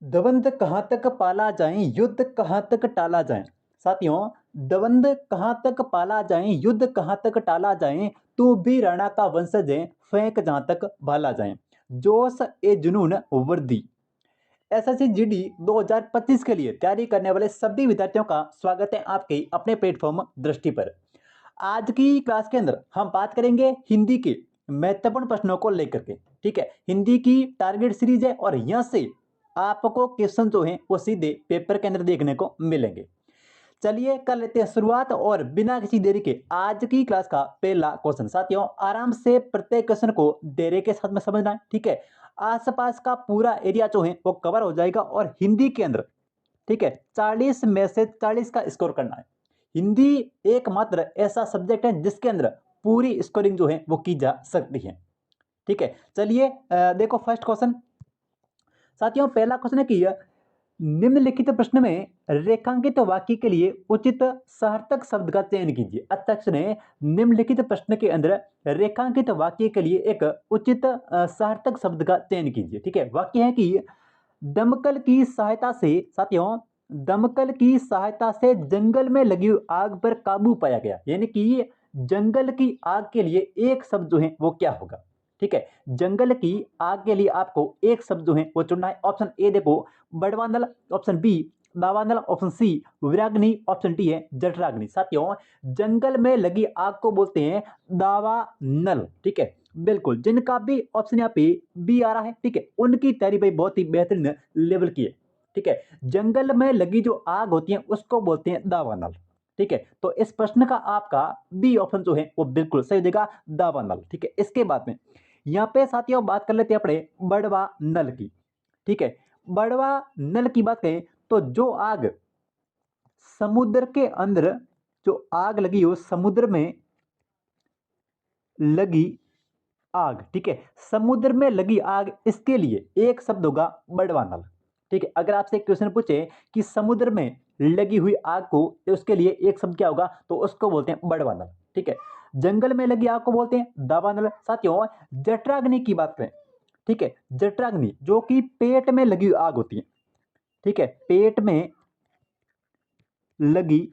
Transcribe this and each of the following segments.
द्वंद्व कहाँ तक पाला जाए, युद्ध कहाँ तक टाला जाए। साथियों, द्वंद्व कहाँ तक पाला जाए, युद्ध कहाँ तक टाला जाए, तू भी राणा का वंशज है, फेंक जहाँ तक भाला जाए। जोश ए जुनून वर्दी। एसएससी जीडी 2025 के लिए तैयारी करने वाले सभी विद्यार्थियों का स्वागत है आपके अपने प्लेटफॉर्म दृष्टि पर। आज की क्लास के अंदर हम बात करेंगे हिंदी के महत्वपूर्ण प्रश्नों को लेकर के। ठीक है, हिंदी की टारगेट सीरीज है और यहां से आपको क्वेश्चन जो हैं वो सीधे पेपर के अंदर देखने को मिलेंगे। चलिए कर लेते हैं शुरुआत और बिना किसी देरी के आज की क्लास का पहला क्वेश्चन। साथियों, आराम से प्रत्येक क्वेश्चन को देरी के साथ में समझना है। ठीक है, आसपास का पूरा एरिया जो है वो कवर हो जाएगा और हिंदी के अंदर, ठीक है, 40 में से 40 का स्कोर करना है। हिंदी एकमात्र ऐसा सब्जेक्ट है जिसके अंदर पूरी स्कोरिंग जो है वो की जा सकती है। ठीक है, चलिए देखो फर्स्ट क्वेश्चन। साथियों, पहला क्वेश्चन है कि निम्नलिखित प्रश्न में रेखांकित वाक्य के लिए उचित सार्थक शब्द का चयन कीजिए। अध्यक्ष ने निम्नलिखित प्रश्न के अंदर रेखांकित वाक्य के लिए एक उचित सार्थक शब्द का चयन कीजिए। ठीक है, वाक्य है कि दमकल की सहायता से, साथियों, दमकल की सहायता से जंगल में लगी आग पर काबू पाया गया। यानी कि जंगल की आग के लिए एक शब्द जो है वो क्या होगा। ठीक है, जंगल की आग के लिए आपको एक शब्द जो है वो चुनना है। ऑप्शन ए देखो बड़वानल, ऑप्शन बी दावानल, ऑप्शन सी विराग्नि, ऑप्शन डी है जठराग्नि। साथियों, जंगल में लगी आग को बोलते हैं दावानल। ठीक है, बिल्कुल, जिनका भी ऑप्शन यहाँ पे बी आ रहा है, ठीक है, उनकी तैयारी भाई बहुत ही बेहतरीन लेवल की है। ठीक है, जंगल में लगी जो आग होती है उसको बोलते हैं दावानल। ठीक है, तो इस प्रश्न का आपका बी ऑप्शन जो है वो बिल्कुल सही हो जाएगा, दावानल। ठीक है, इसके बाद में यहाँ पे साथियों बात कर लेते हैं अपने बड़वा नल की। ठीक है, बड़वा नल की बात करें तो जो आग समुद्र के अंदर, जो आग लगी हो समुद्र में लगी आग, ठीक है, समुद्र में लगी आग, इसके लिए एक शब्द होगा बड़वा नल। ठीक है, अगर आपसे एक क्वेश्चन पूछे कि समुद्र में लगी हुई आग को, उसके लिए एक शब्द क्या होगा, तो उसको बोलते हैं बड़वा नल। ठीक है, जंगल में लगी आग को बोलते हैं दावानल। साथियों, जठराग्नि की बात करें, ठीक है, जठराग्नि जो कि पेट में लगी आग होती है। ठीक है, पेट में लगी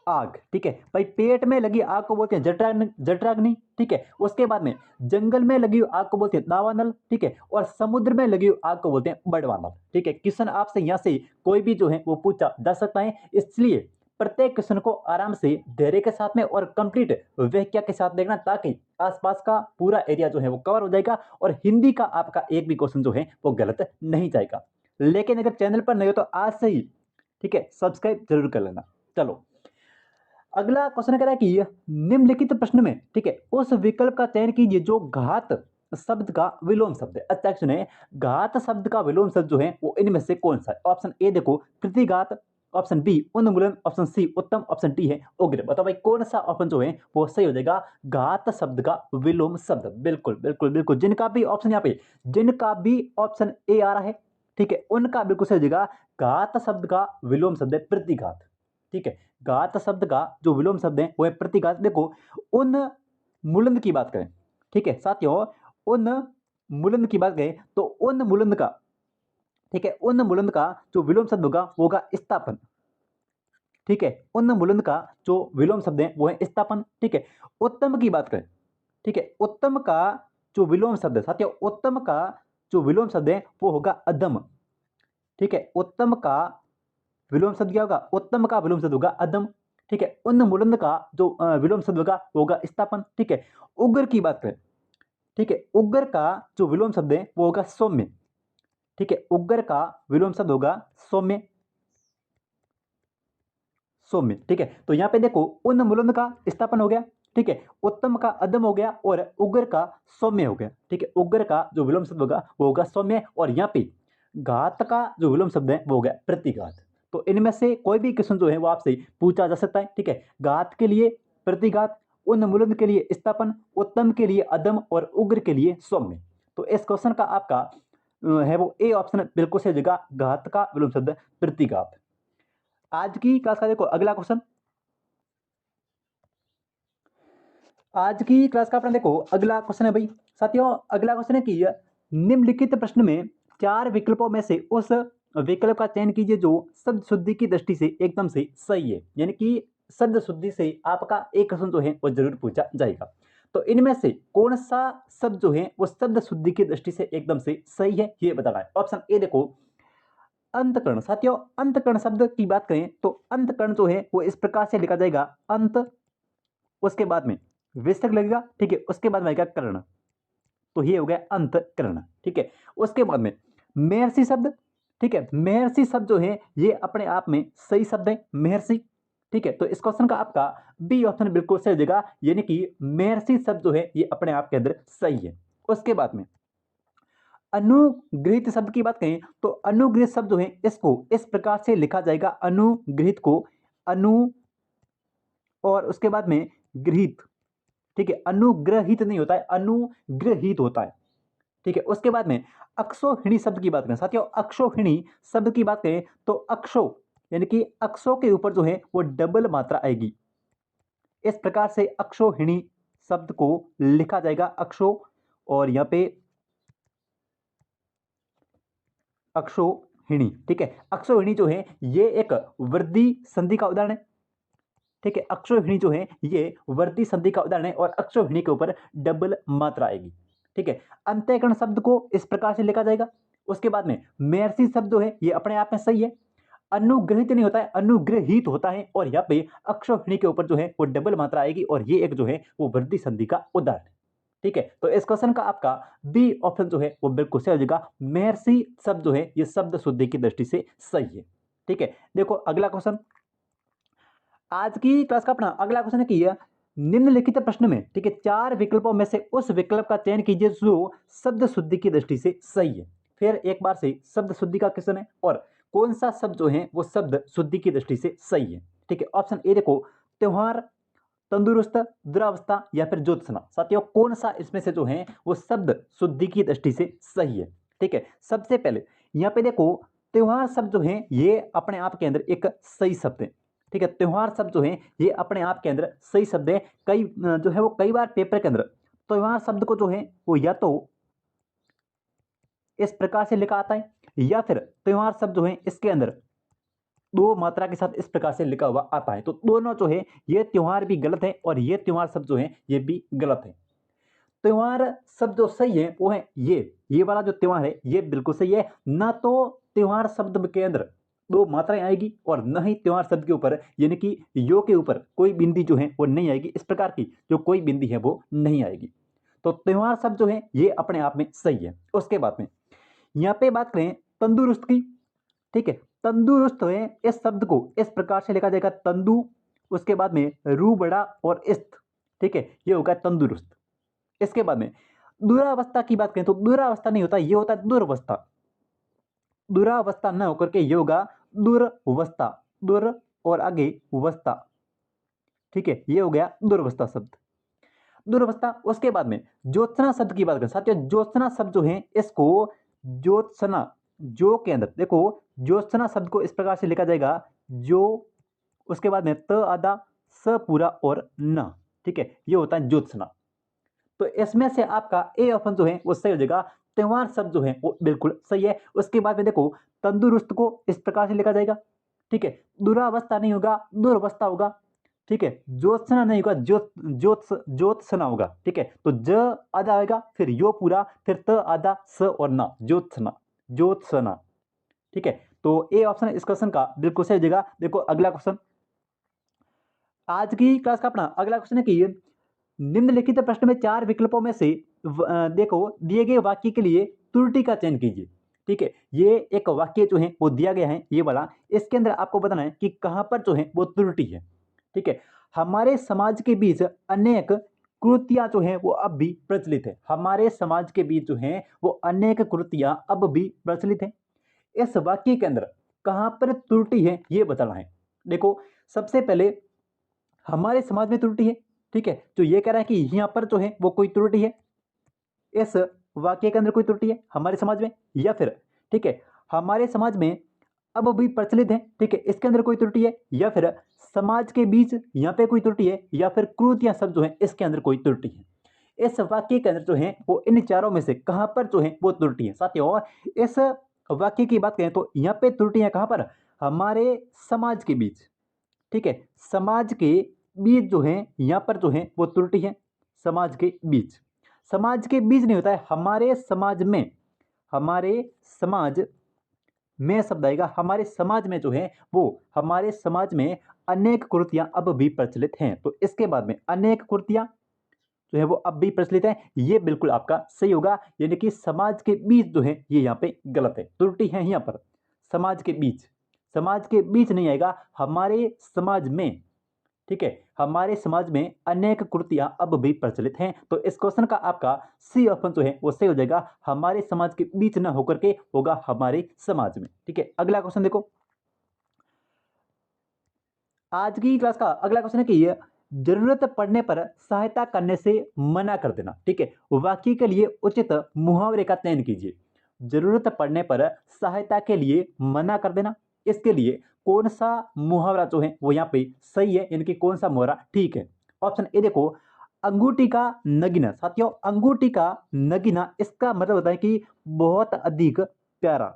आग, ठीक है भाई, पेट में लगी आग को बोलते हैं जठराग्नि, जठराग्नि। ठीक है, उसके बाद में जंगल में लगी आग को बोलते हैं दावानल। ठीक है, और समुद्र में लगी आग को बोलते हैं बड़वानल। ठीक है, क्वेश्चन आपसे यहां से कोई भी जो है वो पूछा जा सकता है, इसलिए प्रत्येक क्वेश्चन को आराम से धैर्य के साथ में और कंप्लीट व्याख्या के साथ देखना, ताकि आसपास का पूरा एरिया जो है वो कवर हो जाएगा और हिंदी का आपका एक भी क्वेश्चन जो है वो गलत नहीं जाएगा। लेकिन अगर चैनल पर नहीं हो तो आज से ही, ठीक है, सब्सक्राइब जरूर कर लेना। चलो, अगला क्वेश्चन कह रहा है कि निम्नलिखित प्रश्न में, ठीक है, उस विकल्प का चयन कीजिए जो घात शब्द का विलोम शब्द है। अध्यक्ष ने घात शब्द का विलोम शब्द जो है वो इनमें से कौन सा है। ऑप्शन ए देखो प्रतिघात, ऑप्शन बी उन्मूलन, ऑप्शन सी उत्तम, ऑप्शन डी है उग्र। बताओ भाई कौन सा ऑप्शन जो है वो सही हो जाएगा, घात शब्द का विलोम शब्द। बिल्कुल बिल्कुल बिल्कुल, जिनका भी ऑप्शन यहाँ पे, जिनका भी ऑप्शन ए आ रहा है, ठीक है, उनका बिल्कुल सही हो जाएगा। घात शब्द का विलोम शब्द है प्रतिघात। ठीक है, घात शब्द का जो विलोम शब्द है वो है प्रतिघात। देखो, उन मूलंद की बात करें, ठीक है साथियों, उन मूलंद की बात करें तो उन मूलंद का, ठीक है, उन मूलंद का जो विलोम शब्द होगा वो होगा स्थापन। ठीक है, उन मूलंद का जो विलोम शब्द है वो है स्थापन। ठीक है, उत्तम की बात करें, ठीक है, उत्तम का जो विलोम शब्द है साथियों, उत्तम का जो विलोम शब्द है वो होगा अधम। ठीक है, उत्तम का विलोम शब्द क्या होगा, उत्तम का विलोम शब्द होगा अदम। ठीक है, उन्मूलन का जो विलोम शब्द होगा वो होगा स्थापन। ठीक है, उग्र की बात करें, ठीक है, उग्र का जो विलोम शब्द है वो होगा सौम्य। ठीक है, उग्र का विलोम शब्द होगा सौम्य, सौम्य। ठीक है, तो यहां पे देखो उन्मूलन का स्थापन हो गया, ठीक है, उत्तम का अदम हो गया और उग्र का सौम्य हो गया। ठीक है, उग्र का जो विलोम शब्द होगा वो होगा सौम्य और यहाँ पे घात का जो विलोम शब्द है वो हो गया प्रतिघात। तो इनमें से कोई भी क्वेश्चन जो है वो आपसे पूछा जा सकता है। ठीक है, घात के लिए प्रतिघात, उन्मूलन के लिए स्थापन, उत्तम के लिए अदम और उग्र के लिए सौम्य। तो इस क्वेश्चन का आपका है वो ए ऑप्शन बिल्कुल सही जगह, घात का विलोम शब्द प्रतिघात। आज की क्लास का देखो अगला क्वेश्चन, आज की क्लास का अपना देखो अगला क्वेश्चन है भाई। साथियों, अगला क्वेश्चन है कि निम्नलिखित प्रश्न में चार विकल्पों में से उस विकल्प का चयन कीजिए जो शब्द शुद्धि की दृष्टि से एकदम से सही है, यानी कि शब्द शुद्धि से आपका एक क्वेश्चन जो है वो जरूर पूछा जाएगा। तो इनमें से कौन सा शब्द जो है वो शब्द शुद्धि की दृष्टि से एकदम से सही है, ये बताना है। ऑप्शन ए देखो, अंतकरण। साथियों, अंतकरण शब्द की बात करें तो अंतकरण जो है वो इस प्रकार से लिखा जाएगा, अंत, उसके बाद में विसर्ग लगेगा, ठीक है, उसके बाद में आएगा कर्ण, तो ये हो गया अंतकरण, ठीक है। उसके बाद में महर्षि शब्द, ठीक है, महर्षि शब्द जो है ये अपने आप में सही शब्द है, महर्षि, ठीक है। तो इस क्वेश्चन का आपका बी ऑप्शन बिल्कुल सही हो जाएगा, यानी कि महर्षि शब्द जो है ये अपने आप के अंदर सही है। उसके बाद में अनुगृहित शब्द की बात करें तो अनुगृहित शब्द जो है इसको इस प्रकार से लिखा जाएगा, अनुगृहित को अनु और उसके बाद में गृहित, ठीक है, अनुग्रहित नहीं होता है, अनुग्रहित होता है, ठीक है। उसके बाद में अक्षोहिणी शब्द की बात करें साथियों, अक्षोहिणी शब्द की बात करें तो अक्षो यानी कि अक्षो के ऊपर जो है वो डबल मात्रा आएगी, इस प्रकार से अक्षोहिणी शब्द को लिखा जाएगा, अक्षो और यहाँ पे अक्षोहिणी, ठीक है। अक्षोहिणी जो है ये एक वृद्धि संधि का उदाहरण है, ठीक है। अक्षोहिणी जो है ये वृद्धि संधि का उदाहरण है और अक्षोहिणी के ऊपर डबल मात्रा आएगी, ठीक है। अंत्यकरण शब्द को इस प्रकार से लिखा जाएगा। उसके बाद में महर्षि शब्द जो है ये अपने आप में सही है, अनुग्रहित नहीं होता है, अनुग्रहित होता है, और यहाँ पे अक्षोहिणी के ऊपर जो है वो डबल मात्रा आएगी और ये एक जो है वो वृद्धि संधि का उदाहरण है, ठीक है। तो इस क्वेश्चन का आपका बी ऑप्शन जो है वो बिल्कुल सही हो जाएगा, महर्षि शब्द जो है ये शब्द शुद्धि की दृष्टि से सही है, ठीक है। देखो अगला क्वेश्चन, आज की क्लास का अपना अगला क्वेश्चन है कि निम्नलिखित प्रश्न में, ठीक है, 4 विकल्पों में से उस विकल्प का चयन कीजिए जो शब्द शुद्धि की दृष्टि से सही है। फिर एक बार से शब्द शुद्धि का क्वेश्चन है और कौन सा शब्द जो है वो शब्द शुद्धि की दृष्टि से सही है, ठीक है। ऑप्शन ए देखो, त्योहार, तंदुरुस्त, दुरावस्था या फिर ज्योत्सना। साथियों कौन सा इसमें से जो है वो शब्द शुद्धि की दृष्टि से सही है, ठीक है। सबसे पहले यहाँ पे देखो, त्योहार शब्द जो है ये अपने आप के अंदर एक सही शब्द है, ठीक है। त्योहार शब्द जो है ये अपने आप के अंदर सही शब्द है। कई जो है वो कई बार पेपर के अंदर त्योहार शब्द को जो है वो या तो इस प्रकार से लिखा आता है या फिर त्योहार शब्द जो है इसके अंदर दो मात्रा के साथ इस प्रकार से लिखा हुआ आता है। तो दोनों जो है ये त्योहार भी गलत है और ये त्योहार शब्द जो है ये भी गलत है। त्योहार शब्द जो सही है वो है ये वाला जो त्योहार है ये बिल्कुल सही है, ना तो त्योहार शब्द के अंदर दो मात्राएं आएगी और न ही त्योहार शब्द के ऊपर यानी कि यो के ऊपर कोई बिंदी जो है वो नहीं आएगी, इस प्रकार की जो कोई बिंदी है वो नहीं आएगी। तो त्योहार शब्द जो है ये अपने आप में सही है। उसके बाद में यहाँ पे बात करें तंदुरुस्त की, ठीक है, तंदुरुस्त है इस शब्द को इस प्रकार से लिखा जाएगा, तंदु, उसके बाद में रू बड़ा और इस्त, ठीक है, ये होगा तंदुरुस्त। इसके बाद में दुरावस्था की बात करें तो दुरावस्था नहीं होता, ये होता है दुर्वस्था, दुरावस्था न होकर के ये होगा दुर्वस्था, दुर और आगे वस्था, ठीक है, ये हो गया दुर्वस्था शब्द, दुर्वस्था। उसके बाद में ज्योत्सना शब्द की बात करें साथियों, ज्योत्सना शब्द जो है इसको ज्योत्सना जो के अंदर देखो, ज्योत्सना शब्द को इस प्रकार से लिखा जाएगा जो, उसके बाद में त आधा स पूरा और न, ठीक है, ये होता है ज्योत्सना। तो इसमें से आपका ए ऑप्शन जो है वो सही हो जाएगा, त्योहार शब्द जो है वो बिल्कुल सही है। उसके बाद में देखो तंदुरुस्त को इस प्रकार से लिखा जाएगा, ठीक है, दुरावस्था नहीं होगा दुर्वस्था होगा, ठीक है, ज्योत्सना नहीं होगा ज्योत्सना होगा, ठीक है। तो ज आधा आएगा फिर यो पूरा फिर त आधा स और ना, ज्योत्सना, ज्योत्सना, ठीक है। तो ए ऑप्शन इस क्वेश्चन का बिल्कुल सही हो जाएगा। देखो अगला क्वेश्चन, आज की क्लास का अपना अगला क्वेश्चन है कि निम्नलिखित प्रश्न में 4 विकल्पों में से देखो दिए गए वाक्य के लिए त्रुटि का चयन कीजिए, ठीक है। ये एक वाक्य जो है वो दिया गया है ये वाला, इसके अंदर आपको बताना है कि कहां पर जो है वो त्रुटि है, ठीक है। हमारे समाज के बीच अनेक कृतियां जो है वो अब भी प्रचलित है, हमारे समाज के बीच जो है वो अनेक कृतियां अब भी प्रचलित है। इस वाक्य के अंदर कहां पर त्रुटि है ये बताना है। देखो सबसे पहले हमारे समाज में त्रुटि है, ठीक है, तो ये कह रहा है कि यहाँ पर जो है वो कोई त्रुटि है, इस वाक्य के अंदर कोई त्रुटि है हमारे समाज में, या फिर ठीक है हमारे समाज में अब भी प्रचलित है, ठीक है, इसके अंदर कोई त्रुटि है, या फिर समाज के बीच यहाँ पे कोई त्रुटि है, या फिर कृतियां शब्द जो है इसके अंदर कोई त्रुटि है। इस वाक्य के अंदर जो है वो इन चारों में से कहां पर जो है वो त्रुटि है। साथियों इस वाक्य की बात करें तो यहाँ पे त्रुटियां कहाँ पर, हमारे समाज के बीच, ठीक है, समाज के बीच जो है यहाँ पर जो है वो त्रुटि है, समाज के बीच, समाज के बीच नहीं होता है, हमारे समाज में, हमारे समाज में शब्द आएगा, हमारे समाज में जो है वो, हमारे समाज में अनेक कुरीतियां अब भी प्रचलित हैं। तो इसके बाद में अनेक कुरीतियां जो है वो अब भी प्रचलित है, ये बिल्कुल आपका सही होगा, यानी कि समाज के बीच जो है ये यहाँ पे गलत है, त्रुटि है यहाँ पर, समाज के बीच, समाज के बीच नहीं आएगा, हमारे समाज में, ठीक है, हमारे समाज में अनेक कुरीतियां अब भी प्रचलित हैं। तो इस क्वेश्चन का आपका सी ऑप्शन जो है वो सही हो जाएगा, हमारे समाज के बीच न होकर के होगा हमारे समाज में। ठीक है, अगला क्वेश्चन देखो, आज की क्लास का अगला क्वेश्चन है कि जरूरत पड़ने पर सहायता करने से मना कर देना। ठीक है, वाक्य के लिए उचित मुहावरे का चयन कीजिए। जरूरत पड़ने पर सहायता के लिए मना कर देना, इसके लिए कौन सा मुहावरा जो है वो यहाँ पे सही है, यानी कि कौन सा मुहावरा ठीक है। ऑप्शन ए देखो, अंगूठी का नगीना। साथियों, अंगूठी का नगीना इसका मतलब होता है कि बहुत अधिक प्यारा,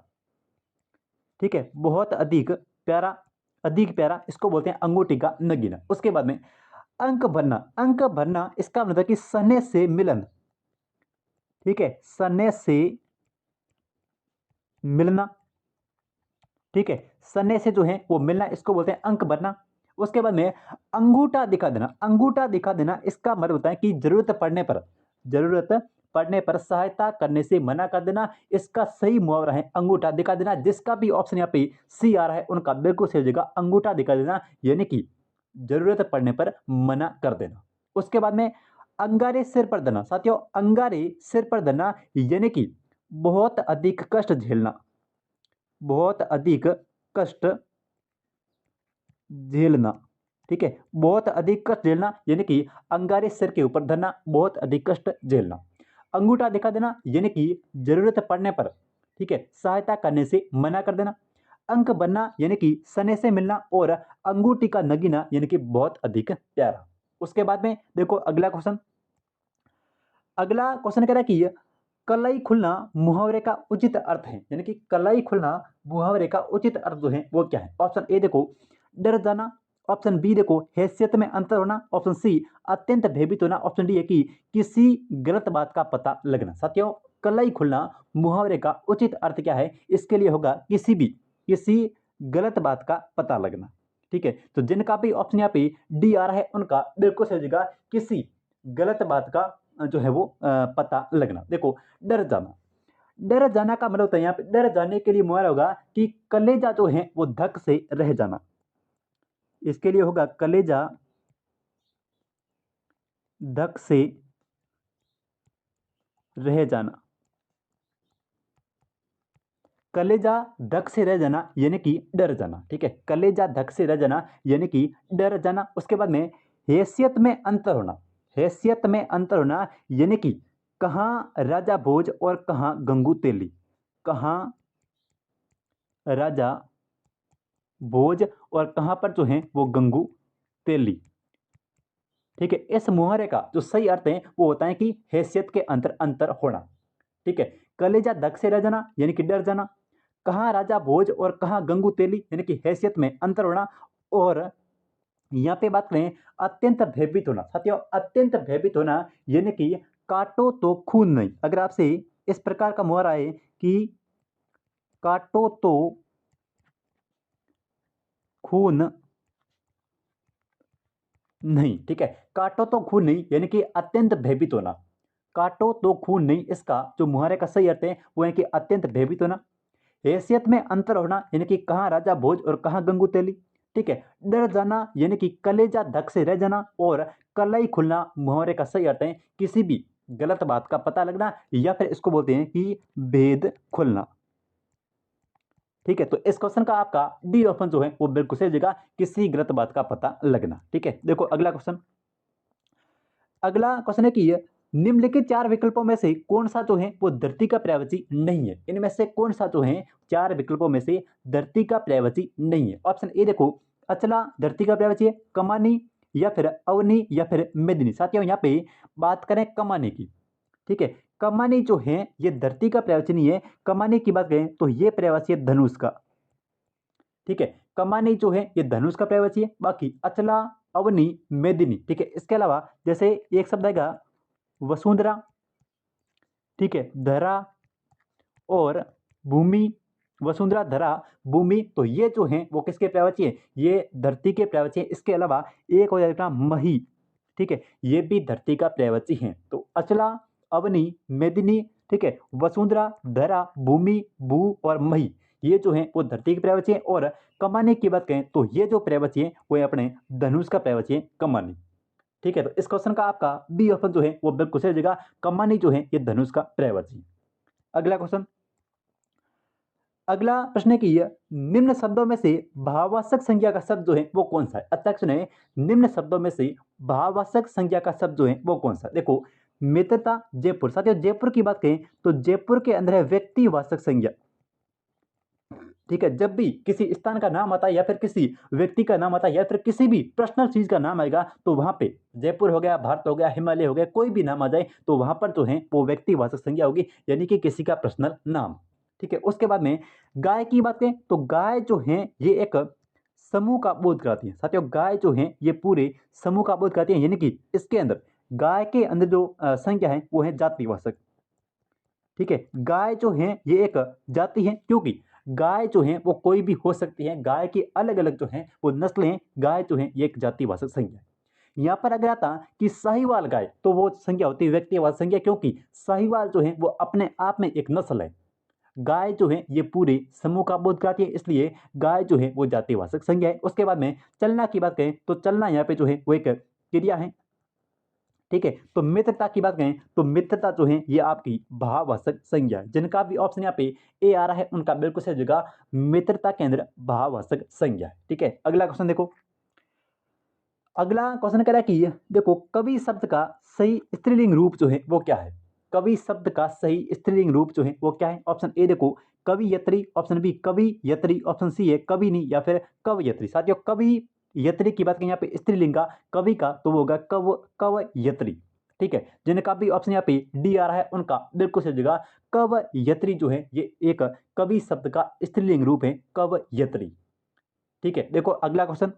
ठीक है, बहुत अधिक प्यारा, अधिक प्यारा, इसको बोलते हैं अंगूठी का नगीना। उसके बाद में अंक भरना, अंक भरना इसका मतलब कि सने से मिलन, ठीक है, सने से मिलना, ठीक है, सने से जो है वो मिलना, इसको बोलते हैं अंक भरना। उसके बाद में अंगूठा दिखा देना, अंगूठा दिखा देना इसका मतलब होता है कि जरूरत पड़ने पर, जरूरत पड़ने पर सहायता करने से मना कर देना, इसका सही मुहावरा है अंगूठा दिखा देना। जिसका भी ऑप्शन यहाँ पे सी आ रहा है उनका बिल्कुल सही हो जाएगा, अंगूठा दिखा देना, यानी कि जरूरत पड़ने पर मना कर देना। उसके बाद में अंगारे सिर पर धरना। साथियों, अंगारे सिर पर धरना यानी कि बहुत अधिक कष्ट झेलना, बहुत अधिक कष्ट झेलना, ठीक है, बहुत अधिक कष्ट झेलना, यानी कि अंगारे सिर के ऊपर धरना, बहुत अधिक कष्ट झेलना। अंगूठा दिखा देना यानी कि जरूरत पड़ने पर, ठीक है, सहायता करने से मना कर देना। अंक बनना यानी कि सने से मिलना, और अंगूठी का नगीना यानी कि बहुत अधिक प्यारा। उसके बाद में देखो अगला क्वेश्चन, अगला क्वेश्चन कह रहा है कि कलाई खुलना मुहावरे का उचित अर्थ है, यानी कि कलाई खुलना मुहावरे का उचित अर्थ जो है वो क्या है। ऑप्शन ए देखो, डर जाना। ऑप्शन बी देखो, हैसियत में अंतर होना। ऑप्शन सी, अत्यंत भयभीत होना। ऑप्शन डी है कि किसी गलत बात का पता लगना। साथियों, कलाई खुलना मुहावरे का उचित अर्थ क्या है, इसके लिए होगा किसी गलत बात का पता लगना। ठीक है, तो जिनका भी ऑप्शन यहाँ पे डी आ रहा है उनका बिल्कुल सही हो जाएगा, किसी गलत बात का जो है वो पता लगना। देखो, डर जाना, डर जाना का मतलब होता है यहाँ पे, डर जाने के लिए मुहावरा होगा कि कलेजा जो है वो धक से रह जाना, इसके लिए होगा कलेजा धक से रह जाना, कलेजा धक से रह जाना यानी कि डर जाना। ठीक है, कलेजा धक से रह जाना यानी कि डर जाना। उसके बाद में हैसियत में अंतर होना, हैसियत में अंतर होना यानी कि कहाँ राजा भोज और कहाँ गंगू तेली, कहाँ राजा भोज और कहाँ पर जो है वो गंगू तेली। ठीक है, इस मुहावरे का जो सही अर्थ है वो होता है कि हैसियत के अंतर अंतर होना। ठीक है, कलेजा धक से रह जाना यानी कि डर जाना, कहाँ राजा भोज और कहाँ गंगू तेली यानी कि हैसियत में अंतर होना, और यहाँ पे बात करें अत्यंत भयभीत होना। साथियों, अत्यंत भयभीत होना यानी कि काटो तो खून नहीं। अगर आपसे इस प्रकार का मुहावरा है कि काटो तो खून नहीं, ठीक है, काटो तो खून नहीं यानी कि अत्यंत भयभीत होना, काटो तो खून नहीं, इसका जो मुहावरे का सही अर्थ है वो है कि अत्यंत भयभीत होना। हैसियत में अंतर होना यानी कि कहाँ राजा भोज और कहाँ गंगू तेली। ठीक है, डर जाना यानी कि कलेजा धक से रह जाना, और कलाई खुलना मुहावरे का सही अर्थ है किसी भी गलत बात का पता लगना, या फिर इसको बोलते हैं कि भेद खुलना। ठीक है, तो इस क्वेश्चन का आपका डी ऑप्शन जो है वो बिल्कुल सही जगह, किसी गलत बात का पता लगना। ठीक है, देखो अगला क्वेश्चन, अगला क्वेश्चन है कि निम्नलिखित चार विकल्पों में से कौन सा जो है वो धरती का पर्यायवाची नहीं है। इनमें से कौन सा जो है चार विकल्पों में से धरती का पर्यायवाची नहीं है। ऑप्शन ए देखो, अचला धरती का पर्यायवाची है, कमानी या फिर अवनी या फिर मेदिनी। साथियों, यहाँ पे बात करें कमाने की, ठीक है, कमानी जो है ये धरती का पर्यायवाची नहीं है। कमानी की बात करें तो ये पर्यायवाची है धनुष का। ठीक है, कमानी जो है ये धनुष का पर्यायवाची है। बाकी अचला, अवनी, मेदिनी, ठीक है, इसके अलावा जैसे एक शब्द आएगा वसुंधरा, ठीक है, धरा और भूमि, वसुंधरा, धरा, भूमि, तो ये जो है वो किसके पर्यायवाची है? ये धरती के पर्यायवाची है। इसके अलावा एक हो जाएगा मही, ठीक है, ये भी धरती का पर्यायवाची है। तो अचला, अवनी, मेदिनी, ठीक है, वसुंधरा, धरा, भूमि, भू और मही, ये जो है वो धरती के पर्यायवाची है। और कमानी की बात करें तो ये जो पर्यायवाची है वो अपने धनुष का पर्यायवाची है, कमानी। ठीक है, तो इस क्वेश्चन का आपका बी ऑप्शन जो है वो बिल्कुल सही हो जाएगा। कमानी जो है ये धनुष का पर्यायवाची। अगला क्वेश्चन, अगला प्रश्न है कि निम्न शब्दों में से भाववाचक संज्ञा का शब्द जो है वो कौन सा है? अच्छा क्वेश्चन है, निम्न शब्दों में से भाववाचक संज्ञा का शब्द जो है वो कौन सा? देखो, मित्रता, जयपुर। साथियों, जयपुर की बात करें तो जयपुर के अंदर है व्यक्तिवाचक संज्ञा। ठीक है, जब भी किसी स्थान का नाम आता है या फिर किसी व्यक्ति का नाम आता है या फिर किसी भी पर्सनल चीज का नाम आएगा तो वहां पे जयपुर हो गया, भारत हो गया, हिमालय हो गया, कोई भी नाम आ जाए तो वहां पर जो है वो व्यक्तिवाचक संज्ञा होगी, यानी कि किसी का पर्सनल नाम। ठीक है, उसके बाद में गाय की बात करें तो गाय जो है ये एक समूह का बोध कराती है। साथियों, गाय जो है ये पूरे समूह का बोध कराती है, यानी कि इसके अंदर गाय के अंदर जो संज्ञा है वो है जातिवाचक। ठीक है, गाय जो है ये एक जाति है, क्योंकि गाय जो है वो कोई भी हो सकती है। गाय की अलग अलग जो है वो नस्लें हैं। गाय जो है ये एक जातिवाचक संज्ञा है। यहाँ पर अगर आता कि साहिवाल गाय तो वो संज्ञा होती है व्यक्तिवाचक संज्ञा, क्योंकि साहिवाल जो है वो अपने आप में एक नस्ल है। गाय जो है ये पूरे समूह का बोध कराती है, इसलिए गाय जो है वो जातिवाचक संज्ञा है। उसके बाद में चलना की बात करें तो चलना यहाँ पे जो है वो एक क्रिया है। ठीक है, तो मित्रता की बात करें तो मित्रता जो है ये आपकी भाववाचक संज्ञा है। जिनका भी ऑप्शन यहाँ पे ए आ रहा है उनका बिल्कुल सही जगह मित्रता के अंदर भाववाचक संज्ञा है। ठीक है, अगला क्वेश्चन देखो, अगला क्वेश्चन कह रहा है कि देखो कवि शब्द का सही स्त्रीलिंग रूप जो है वो क्या है? कवि शब्द का सही स्त्रीलिंग रूप जो है वो क्या है? ऑप्शन ए देखो कवियत्री, ऑप्शन बी कवियत्री, ऑप्शन सी है कविनी या फिर कवयत्री। साथियों, कवि यत्री की बात करें यहाँ पे स्त्रीलिंग का कवि का तो वो होगा कवयत्री। ठीक है, जिनका भी ऑप्शन यहाँ पे डी आ रहा है उनका बिल्कुल सही जगह कवयत्री जो है ये एक कवि शब्द का स्त्रीलिंग रूप है, कवयत्री। ठीक है, देखो अगला क्वेश्चन,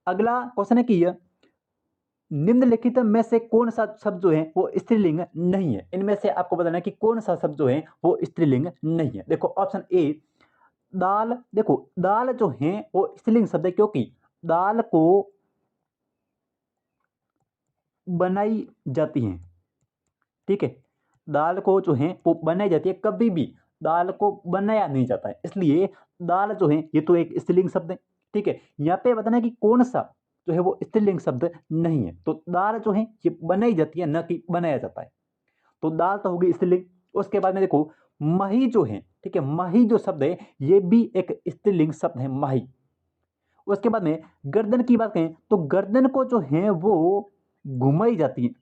अगला क्वेश्चन है कि निम्नलिखित में से कौन सा शब्द जो है वो स्त्रीलिंग नहीं है? इनमें से आपको बताना है कि कौन सा शब्द जो है वो स्त्रीलिंग नहीं है। देखो ऑप्शन ए दाल। देखो दाल जो है वो स्त्रीलिंग शब्द है, क्योंकि दाल को बनाई जाती है। ठीक है, दाल को जो है वो बनाई जाती है, कभी भी दाल को बनाया नहीं जाता है, इसलिए दाल जो है ये तो एक स्त्रीलिंग शब्द है। ठीक है, यहाँ पे बताना है कि कौन सा जो है वो स्त्रीलिंग शब्द नहीं है। तो दाल जो है ये बनाई जाती है, न कि बनाया जाता है, तो दाल तो होगी स्त्रीलिंग। उसके बाद में देखो मही जो है, ठीक है, मही जो शब्द है ये भी एक स्त्रीलिंग शब्द है, मही। उसके बाद में गर्दन की बात करें तो गर्दन को जो है वो घुमाई जाती है,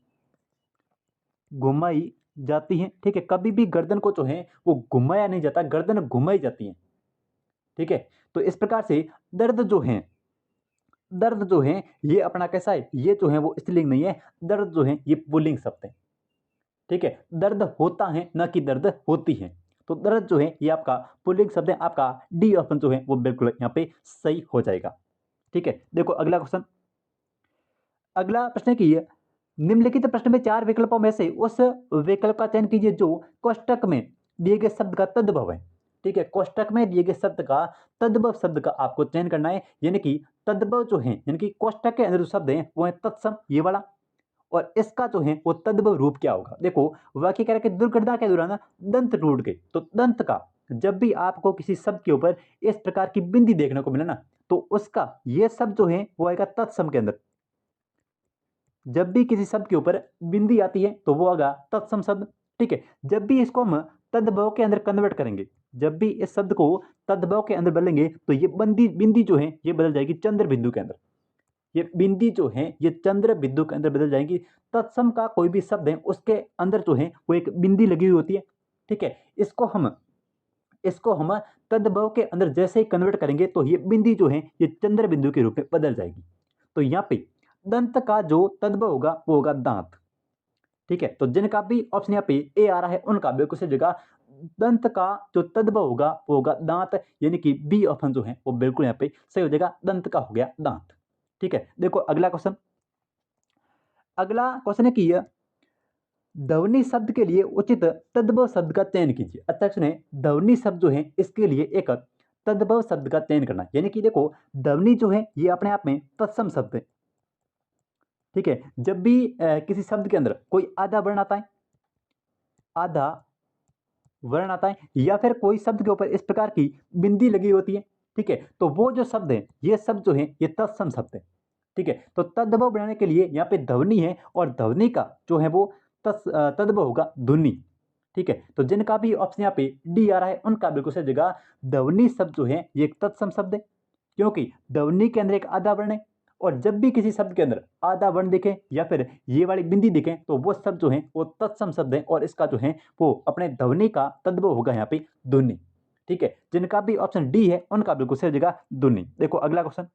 घुमाई जाती है। ठीक है, कभी भी गर्दन को जो है वो घुमाया नहीं जाता, गर्दन घुमाई जाती है। ठीक है, तो इस प्रकार से दर्द जो है, दर्द जो है ये अपना कैसा है, ये जो है वो स्त्रीलिंग नहीं है, दर्द जो है ये पुल्लिंग शब्द है। ठीक है, दर्द होता है न कि दर्द होती है, तो दर्द जो है ये आपका पुल्लिंग शब्द है। आपका डी ऑप्शन जो है वो बिल्कुल यहाँ पे सही हो जाएगा। ठीक है, देखो अगला क्वेश्चन, अगला प्रश्न है कि निम्नलिखित प्रश्न में चार विकल्पों में से उस विकल्प का चयन कीजिए जो कोष्टक में दिए गए शब्द का तद्भव है। ठीक है, कोष्टक में दिए गए शब्द का तद्भव शब्द का आपको चयन करना है, यानी कि तद्भव जो है यानी कि कोष्टक के अंदर जो शब्द है वो है तत्सम, ये वाला, और इसका जो है वो तद्भव रूप क्या होगा? देखो वाक्य कह रहा है कि दुर्घटना के दौरान दंत टूट गए, तो दंत का जब भी आपको किसी शब्द के ऊपर इस प्रकार की बिंदी देखने को मिले ना तो उसका ये शब्द जो है वो आएगा तत्सम के अंदर। जब भी किसी शब्द के ऊपर बिंदी आती है तो वो आएगा तत्सम शब्द। ठीक है, जब भी इसको हम तद्भव के अंदर कन्वर्ट करेंगे, जब भी इस शब्द को तद्भव के अंदर बदलेंगे तो ये बिंदी बिंदी जो है ये बदल जाएगी चंद्र बिंदु के अंदर। ये बिंदी जो है ये चंद्र बिंदु के अंदर बदल जाएंगी। तत्सम का कोई भी शब्द है उसके अंदर जो है वो एक बिंदी लगी हुई होती है। ठीक है, इसको हम तद्भव के अंदर जैसे ही कन्वर्ट करेंगे तो ये बिंदी जो है ये चंद्र बिंदु के रूप में बदल जाएगी। तो यहाँ पे दंत का जो तद्भव होगा वो होगा दांत। ठीक है, तो जिनका भी ऑप्शन यहाँ पे ए आ रहा है उनका बिल्कुल सही जगह दंत का जो तद्भव होगा वो होगा दांत, यानी कि बी ऑप्शन जो है वो बिल्कुल यहाँ पे सही हो जाएगा, दंत का हो गया दांत। ठीक है, देखो अगला क्वेश्चन। अगला क्वेश्चन है कि ध्वनि शब्द के लिए उचित तद्भव शब्द का चयन कीजिए। अच्छा सुने, ध्वनि शब्द जो है इसके लिए एक तद्भव शब्द का चयन करना, यानी कि देखो ध्वनि जो है ये अपने आप में तत्सम शब्द है। ठीक है, जब भी किसी शब्द के अंदर कोई आधा वर्ण आता है, आधा वर्ण आता है, या फिर कोई शब्द के ऊपर इस प्रकार की बिंदी लगी होती है, ठीक है, तो वो जो शब्द है ये शब्द जो है ये तत्सम शब्द है। ठीक है, तो तद्भव बनाने के लिए यहाँ पे ध्वनि है और ध्वनि का जो है वो तद्भव होगा ध्वनि। ठीक है, तो जिनका भी ऑप्शन यहाँ पे डी आ रहा है उनका बिल्कुल सही जगह, ध्वनि शब्द जो है ये एक तत्सम शब्द है, क्योंकि ध्वनि के अंदर एक आधा वर्ण है, और जब भी किसी शब्द के अंदर आधा वर्ण दिखे या फिर ये वाली बिंदी दिखे तो वो शब्द जो है वो तत्सम शब्द है, और इसका जो है वो अपने ध्वनि का तद्भव होगा यहाँ पे ध्वनि। ठीक है, जिनका भी ऑप्शन डी है उनका बिल्कुल सही जगह ध्वनि। देखो अगला क्वेश्चन।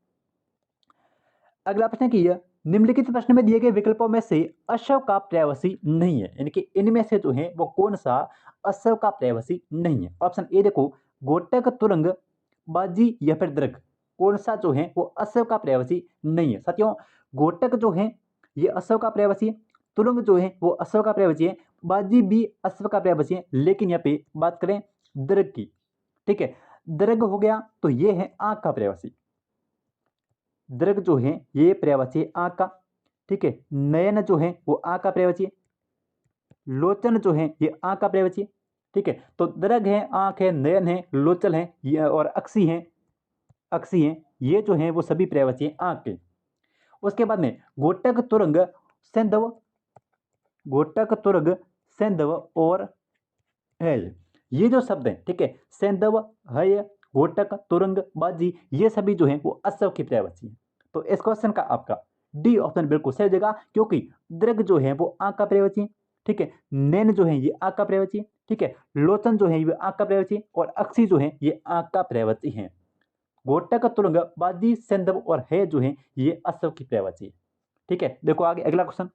अगला प्रश्न की है, निम्नलिखित प्रश्न में दिए गए विकल्पों में से अश्व का पर्यायवाची नहीं है, यानी कि इनमें से जो है वो कौन सा अश्व का पर्यायवाची नहीं है। ऑप्शन ए देखो, गोटक, तुरंग, बाजी या फिर दृग, कौन सा जो है वो अश्व का पर्यायवाची नहीं है। साथियों, गोटक जो है ये अश्व का पर्यायवाची है, तुरंग जो है वो अश्व का पर्यायवाची है, बाजी भी अश्व का पर्यायवाची है, लेकिन यहाँ पे बात करें दृग की, ठीक है, दृग हो गया तो ये है आंख का पर्यायवाची, दृग जो है ये पर्यायवाची है आंख का। ठीक है, नयन जो है वो आंख का पर्यायवाची है, लोचन जो है ये आंख का पर्यायवाची है। ठीक है, तो दृग है, आंख है, नयन है, लोचन है, ये और अक्षी है, अक्षी है, ये जो है वो सभी पर्यायवाची है आंख के। उसके बाद में गोटक, तुरंग, सैंधव, गोटक, तुरंग, सैंधव और है, ये जो शब्द हैं, ठीक है, सैंधव, हय, गोटक, तुरंग, बाजी, ये सभी जो है वो अश्व की पर्यायवाची है। तो इस क्वेश्चन का आपका डी ऑप्शन बिल्कुल सही जगह, क्योंकि दृग जो है वो आंख का पर्यायवाची है। ठीक है, नैन जो है ये आंख का पर्यायवाची है। ठीक है, लोचन जो है ये आंख का पर्यायवाची है, और अक्षी जो है ये आंख का पर्यायवाची है। गोटक, तुरंग, बाजी, सैंधव और है जो है ये अश्व की पर्यायवाची है। ठीक है, देखो आगे अगला क्वेश्चन।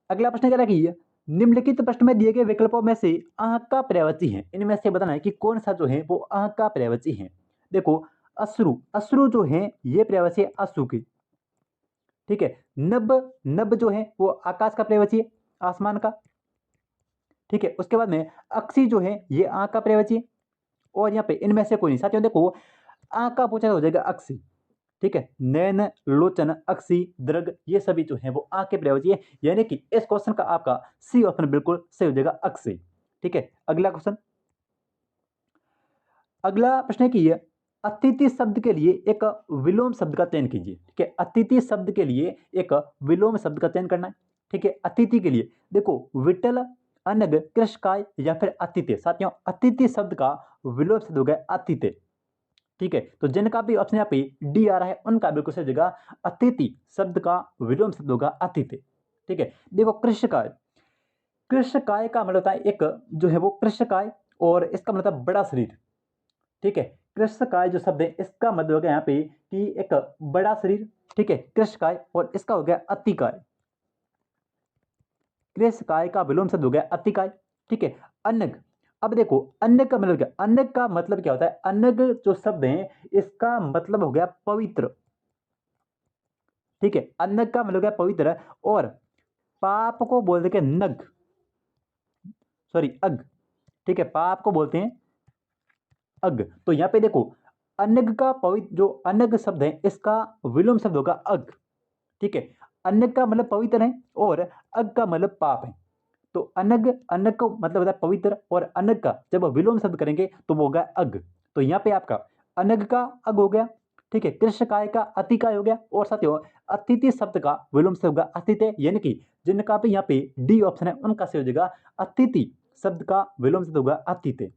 अगला प्रश्न कह रहा है कि निम्नलिखित प्रश्न में दिए गए विकल्पों में से आंख का पर्यायवाची है, इनमें से बताना है कि कौन सा जो है वो आंख का पर्यायवाची है। देखो, अश्रु, अश्रु जो है ये पर्यायवाची है अश्रु की। ठीक है, नभ, नभ जो है वो आकाश का पर्यायवाची है, आसमान का। ठीक है, उसके बाद में अक्षी जो है ये आंख का पर्यायवाची है, और यहाँ पे इनमें से कोई नहीं। साथियों देखो, आंख का पूछा हो जाएगा अक्षी। ठीक है, नैन, लोचन, अक्षी, दृग, ये सभी जो है वो आंख के पर्यायवाची है, यानी कि इस क्वेश्चन का आपका सी ऑप्शन बिल्कुल सही हो जाएगा, अक्षी। ठीक है, अगला क्वेश्चन। अगला प्रश्न है कि अतिथि शब्द के लिए एक विलोम शब्द का चयन कीजिए। ठीक है, अतिथि शब्द के लिए एक विलोम शब्द का चयन करना है। ठीक है, अतिथि के लिए देखो, विठल, अनग, कृषकाय या फिर अतिथि। साथियों, अतिथि शब्द का विलोम शब्द हो गया अतिथि। ठीक है, तो जिनका भी ऑप्शन यहाँ पे डी आ रहा है उनका बिल्कुल सही जगह, अतिथि शब्द का विलोम शब्द होगा अतिथि। ठीक है, देखो कृषकाय, कृषकाय का मतलब होता है एक जो है वो कृषकाय, और इसका मतलब होता है बड़ा शरीर। ठीक है, कृषकाय जो शब्द है इसका मतलब हो गया यहाँ पे कि एक बड़ा शरीर। ठीक है, कृषकाय, और इसका हो गया अतिकाय, कृषकाय का विलोम शब्द हो गया अतिकाय। ठीक है, अनग, अब देखो अनग का मतलब क्या, अनग का मतलब क्या होता है, अनग जो शब्द है इसका मतलब हो गया पवित्र। ठीक है, अनग का मतलब हो गया पवित्र, और पाप को बोलते हैं नग, सॉरी अग। ठीक है, पाप को बोलते हैं अग। तो यहाँ पे देखो, अनग का पवित्र, जो अनग शब्द है इसका विलोम शब्द होगा अग। ठीक है, अनग का मतलब पवित्र है और अग का मतलब पाप है। तो अनग, अनग का मतलब होता है पवित्र, और अनग का जब विलोम शब्द करेंगे तो वो होगा अग। तो यहाँ पे आपका अनग का अग हो गया। ठीक है, कृषकाय का अतिकाय हो गया, और साथियों अतिथि शब्द का विलोम शब्द होगा अतिथि, यानी कि जिनका भी यहाँ पे डी ऑप्शन है उनका सही हो जाएगा, अतिथि शब्द का विलोम शब्द होगा अतिथि।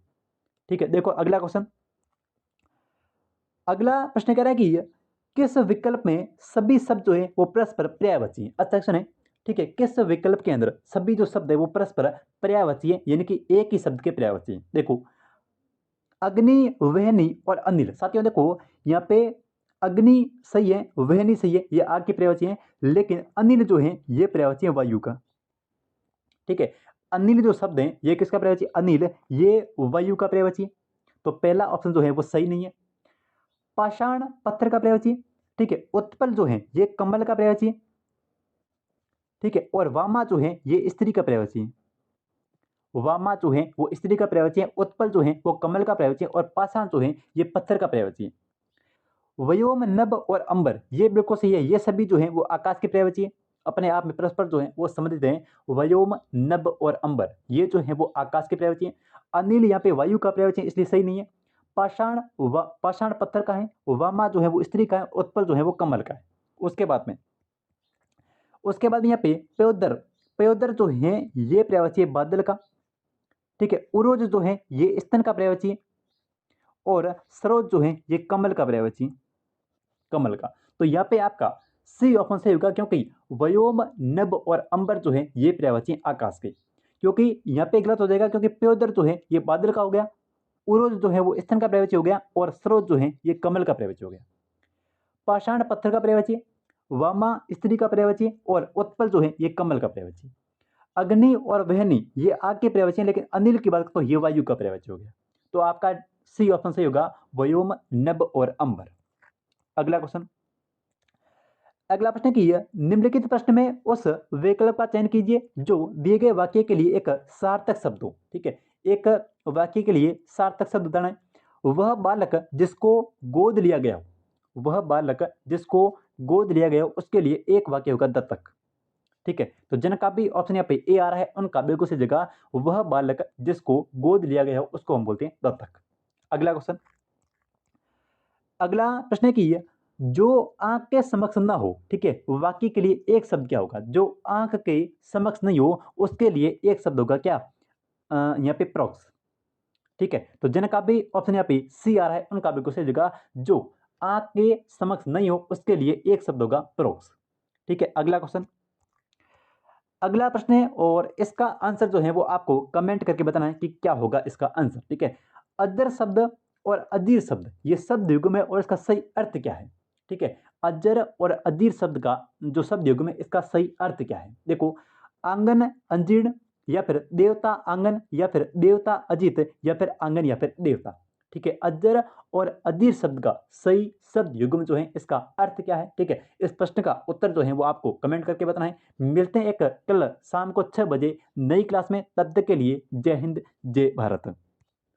ठीक है, देखो अगला क्वेश्चन। अगला प्रश्न कह रहा है कि किस विकल्प में सभी शब्द जो है वो परस्पर पर्यायवाची है। अच्छा सुने, ठीक है, किस विकल्प के अंदर सभी जो शब्द है वो परस्पर पर्यायवाची है, यानी कि एक ही शब्द के पर्यायवाची है। देखो, अग्नि, वहनी और अनिल। साथियों देखो, यहाँ पे अग्नि सही है, वहनी सही है, ये आग की पर्यायवाची है, लेकिन अनिल जो है ये पर्यायवाची है वायु का। ठीक है। अनिल जो शब्द है ये किसका पर्यायवाची? अनिल ये वायु का पर्यायवाची है। तो पहला ऑप्शन जो है वो सही नहीं है। पाषाण पत्थर का पर्यायवाची, ठीक है। उत्पल जो है ये कमल का पर्यायवाची है, ठीक है। और वामा जो है ये स्त्री का पर्यायवाची है। वामा जो है वो स्त्री का पर्यायवाची है, उत्पल जो है वो कमल का पर्यायवाची है, और पाषाण जो है ये पत्थर का पर्यायवाची है। व्योम नभ और अंबर ये बिल्कुल सही है, ये सभी जो है वो आकाश के पर्यायवाची है, अपने आप में परस्पर जो है वो संबंधित हैं। व्योम नभ और अंबर ये जो है वो आकाश के पर्यायवाची है। अनिल यहाँ पे वायु का पर्यायवाची है, इसलिए सही नहीं है। पाषाण पत्थर का है, वामा जो है वो स्त्री का है, उत्पल जो है वो कमल का है। उसके बाद यहाँ पे पयोदर, पयोदर जो है ये पर्यायवाची है बादल का, ठीक है। उरोज जो है ये स्तन का पर्यायवाची है, और सरोज जो है ये कमल का पर्यायवाची है, कमल का। तो यहाँ पे आपका सी ऑप्शन सही होगा, क्योंकि व्योम नभ और अंबर जो है ये पर्यायवाची हैं आकाश के। क्योंकि यहाँ पे गलत हो जाएगा, क्योंकि प्योदर जो है ये बादल का हो गया, उरोज जो है वो स्तन का पर्यायवाची हो गया, और सरोज जो है ये कमल का पर्यायवाची हो गया। पाषाण पत्थर का पर्यायवाची है, वामा स्त्री का पर्यायवाची है, और उत्पल जो है ये कमल का पर्यायवाची है। अग्नि और वहनी ये आग के पर्यायवाची हैं, लेकिन अनिल की बात तो ये वायु का पर्यायवाची हो गया। तो आपका सी ऑप्शन सही होगा, व्योम नभ और अंबर। अगला प्रश्न की है, निम्नलिखित प्रश्न में उस विकल्प का चयन कीजिए जो दिए गए वाक्य के लिए एक सार्थक शब्द हो, ठीक है। एक वाक्य के लिए सार्थक शब्द बताना है। वह बालक जिसको गोद लिया गया हो, वह बालक जिसको गोद लिया गया हो उसके लिए एक वाक्य होगा दत्तक, ठीक है। तो जिनका भी ऑप्शन यहाँ पे ए आ रहा है उनका बिल्कुल सी जगह, वह बालक जिसको गोद लिया गया हो उसको हम बोलते हैं दत्तक। अगला प्रश्न है कि जो आंख के समक्ष ना हो, ठीक है, वाक्य के लिए एक शब्द क्या होगा? जो आंख के समक्ष नहीं हो उसके लिए एक शब्द होगा क्या? यहाँ पे प्रोक्स, ठीक है। तो जिनका भी ऑप्शन यहाँ पे सी आ रहा है उनका बिल्कुल सही जगह, जो आंख के समक्ष नहीं हो उसके लिए एक शब्द होगा प्रोक्स, ठीक है। अगला प्रश्न है, और इसका आंसर जो है वो आपको कमेंट करके बताना है कि क्या होगा इसका आंसर, ठीक है। अजर शब्द और अदीर शब्द ये शब्द युग्म है, और इसका सही अर्थ क्या है, ठीक है। अजर और अदीर शब्द का जो शब्द युग्म है इसका सही अर्थ क्या है? देखो, आंगन अंजीर्ण, या फिर देवता आंगन, या फिर देवता अजित, या फिर आंगन, या फिर देवता, ठीक है। अजर और अदीर शब्द का सही शब्द युग्म जो है इसका अर्थ क्या है, ठीक है। इस प्रश्न का उत्तर जो है वो आपको कमेंट करके बताना है। मिलते हैं एक कल शाम को 6 बजे नई क्लास में, तब तक के लिए जय हिंद जय भारत।